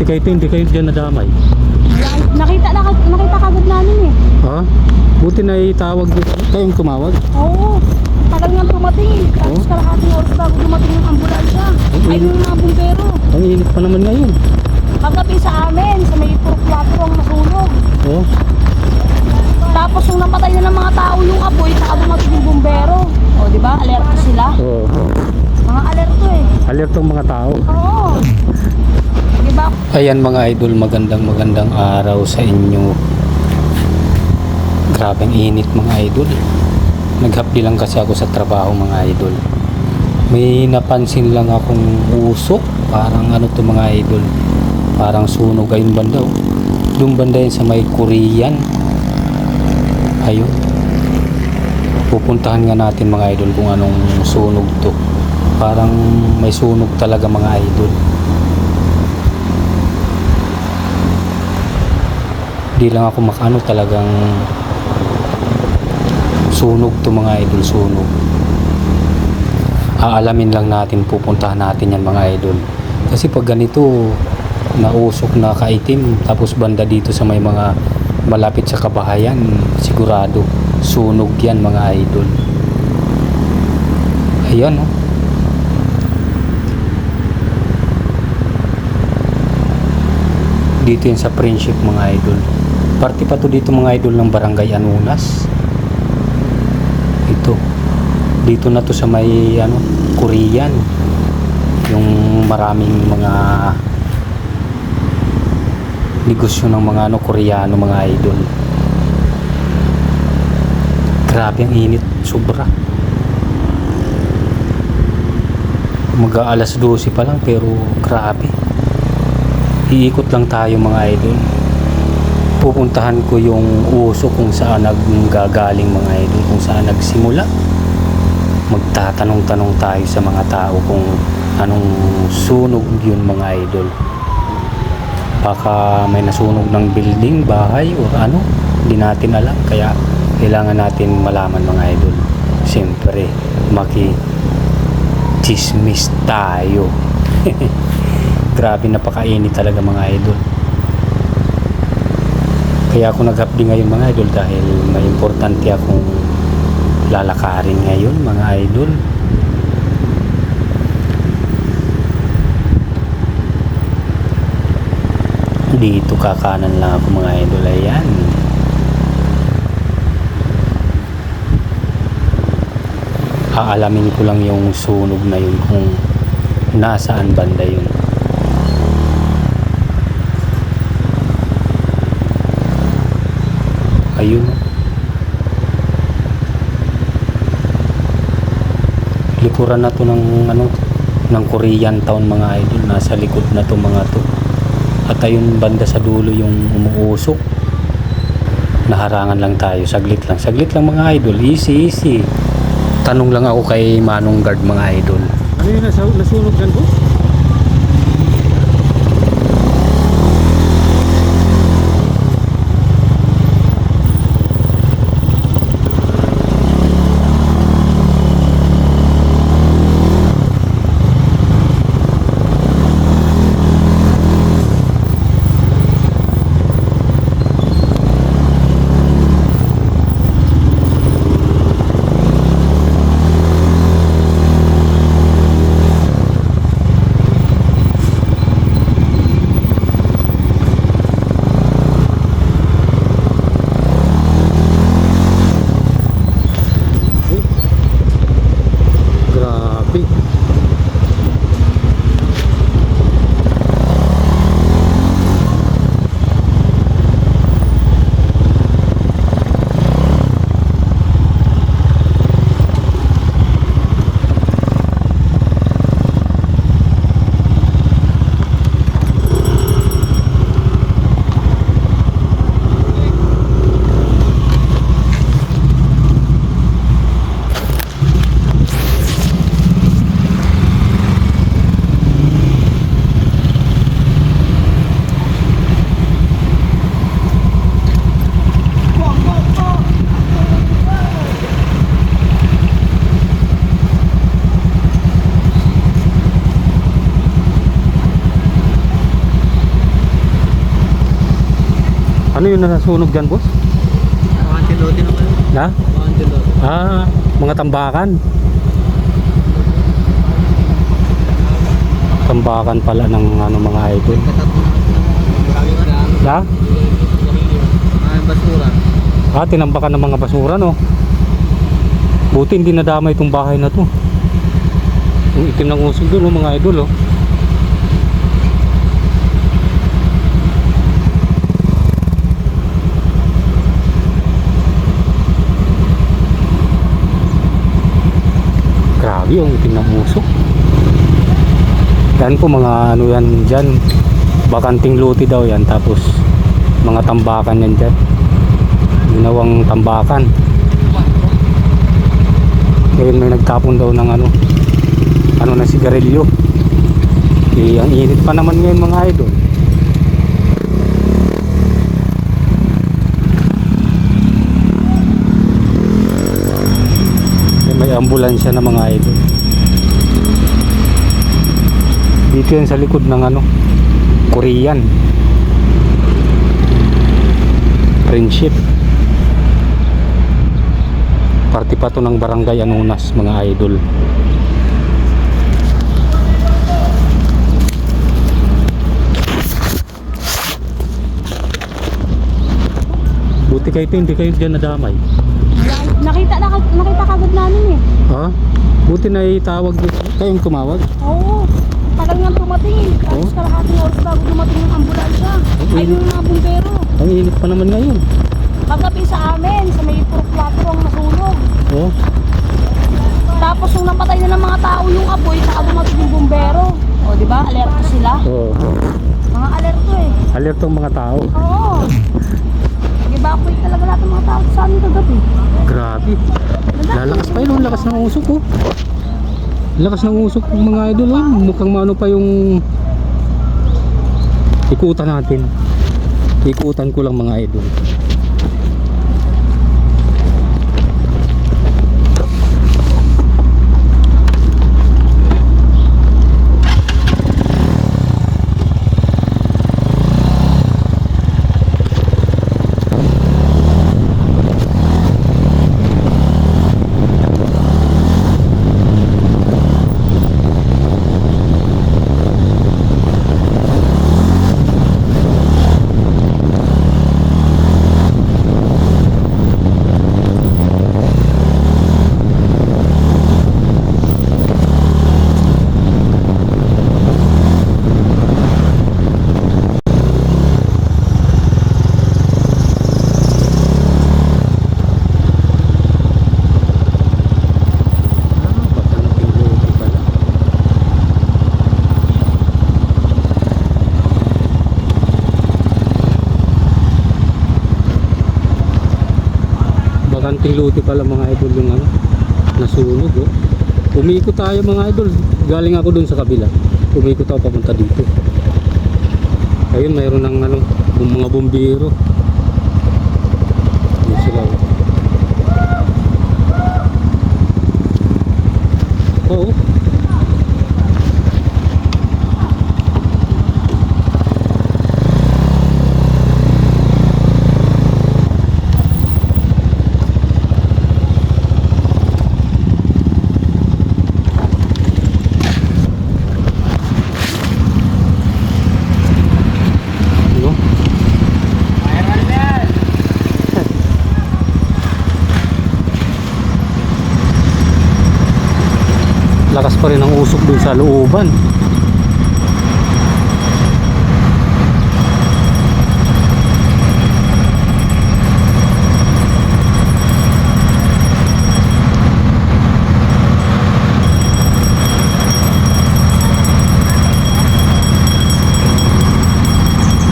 hindi kayo dyan nadamay. Nakita kagad namin eh. Ha? Buti na itawag dito. Kayong tumawag? Oo. Tagal nga dumating eh. Tapos kalahating oras bago dumating yung ambulansya. Ay yung mga bumbero. Ang init pa naman ngayon. Pagdating sa amin, sa may puro plato ang nasunog. Oo. Tapos yung napatay na ng mga tao yung apoy, saka dumating yung bumbero. O di ba? Alerto sila. Oo. Mga alerto eh. Alertong mga tao. Oo. Di ba? Ayan mga idol, magandang araw sa inyo. Grabeng init mga idol. Naghapdi lang kasi ako sa trabaho mga idol. May napansin lang akong usok. Parang ano to mga idol. Parang sunog ayun banda. Yung banda yun sa may Korean. Ayun. Pupuntahan nga natin mga idol kung anong sunog to. Parang may sunog talaga mga idol. Di lang ako makano, talagang sunog to mga idol, sunog. Aalamin lang natin, pupuntahan natin yan mga idol. Kasi pag ganito, nausok na kaitim, tapos banda dito sa may mga malapit sa kabahayan, sigurado sunog yan mga idol. Ayan oh. Dito yan sa Friendship mga idol. Parte pa to dito mga idol ng Barangay Anunas. Ito. Dito na to sa may ano, Korean. Yung maraming mga negosyo ng mga ano, Koreano mga idol. Grabe ang init, sobra. Mag-aalas 12 pa lang pero grabe. Iikot lang tayo mga idol. Pupuntahan ko yung uso kung saan naggagaling mga idol, kung saan nagsimula. Magtatanong-tanong tayo sa mga tao kung anong sunog yun mga idol. Baka may nasunog ng building, bahay o ano, hindi natin alam. Kaya kailangan natin malaman mga idol. Siyempre maki-chismis tayo. Grabe, napakainit talaga mga idol. Kaya ako naghapdi ngayon mga idol dahil may importante akong lalakarin ngayon mga idol. Dito kakanan lang ako mga idol. Ayan. Aalamin ko lang yung sunog na yun kung nasaan banda yun. Ayun. Likuran na to ng ano, ng Korean town mga idol. Nasa likod na to mga to. At ayun banda sa dulo yung umuusok. Naharangan lang tayo. Saglit lang mga idol. Easy. Tanong lang ako kay Manong Guard mga idol. Ano yun nasunog dyan po? Ano yung nasunog dyan, boss? Antilote naman. Na? Antilote. Mga tambakan. Tambakan pala ng ano, mga idol. Na? Basura. Tinambakan ng mga basura, no? Buti hindi nadama itong bahay na to. Yung itim ng usog doon, no, mga idol, oh. Grabe yung itim ng usok. Yan po mga ano yan dyan. Bakanting lote daw yan. Tapos mga tambakan yan dyan. Ginawang tambakan. Ngayon may nagtapon daw ng ano na sigarilyo. Ang init pa naman ngayon mga idol. May ambulansya na mga idol. Dito yan sa likod ng Korean Friendship. Parte pa to ng Barangay Anunas mga idol. Buti kayo hindi kayo dyan nadamay. Nakita kagad namin eh. Buti na itawag kayong tumawag. Oo. Tagal nga dumating eh. Tapos kalahating oras bago dumating yung ambulansya. Ay yung mga bumbero. Ang init pa naman ngayon. Kagabi sa amin, sa may Purok 4 ang nasunog. Tapos yung napatay na ng mga tao yung apoy, saka dumating yung bumbero. O di ba? Alerto sila. Mga alerto eh. Alerto ang mga tao. Oo. Nag-evacuate talaga lahat ng mga tao sa amin kagabi. Grabe. Lalakas pa yun. Ang lakas ng usok, oh. Lakas ng usok mga idol, oh. Mukhang maano pa yung ikutan natin. Ikutan ko lang mga idol. Bakanting lote pala mga idol yung nasunog, oh. Umikot tayo mga idol. Galing ako dun sa kabila. Umikot ako papunta dito. Ayun, mayroon ng mga bumbiro. Yun sila, oh. Oo. Lakas pa rin ang usok dun sa looban.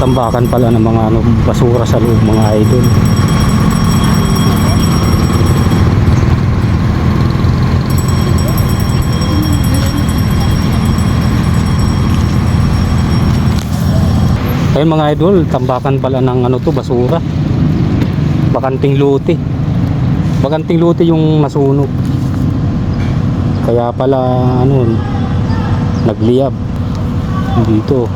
Tambakan pala ng mga basura sa loob mga idol. Ayun mga idol, tambakan pala ng basura. Bakanting lote. Bakanting lote yung nasunog. Kaya pala nagliyab dito.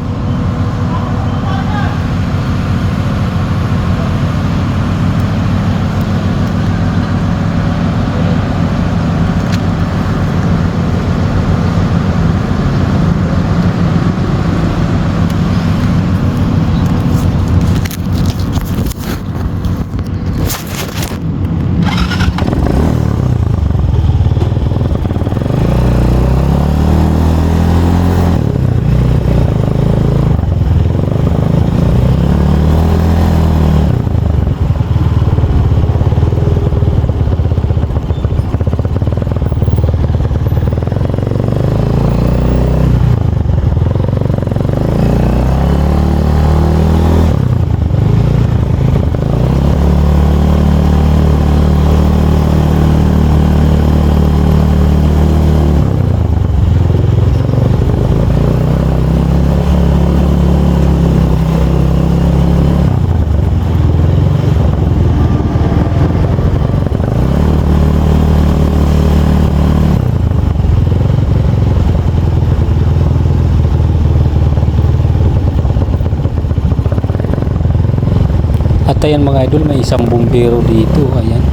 At ayan mga idol, may isang bumbero dito. Ayan.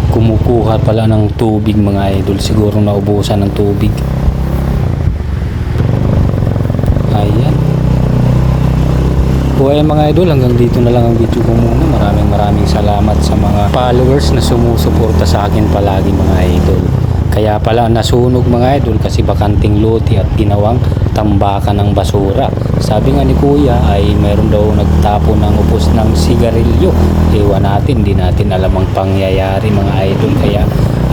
Kumukuha pala ng tubig mga idol. Siguro naubusan ng tubig. Ayan. O ayan mga idol, hanggang dito na lang ang video ko muna. Maraming salamat sa mga followers na sumusuporta sa akin palagi mga idol. Kaya pala nasunog mga idol kasi bakanting lote at ginawang tambakan ng basura. Sabi nga ni kuya ay meron daw nagtapo ng upos ng sigarilyo. Ewan natin, di natin alam ang pangyayari mga idol. Kaya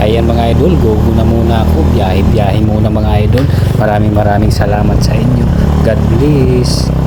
ayan mga idol, go na muna ako. Biyahe muna mga idol. Maraming salamat sa inyo. God bless.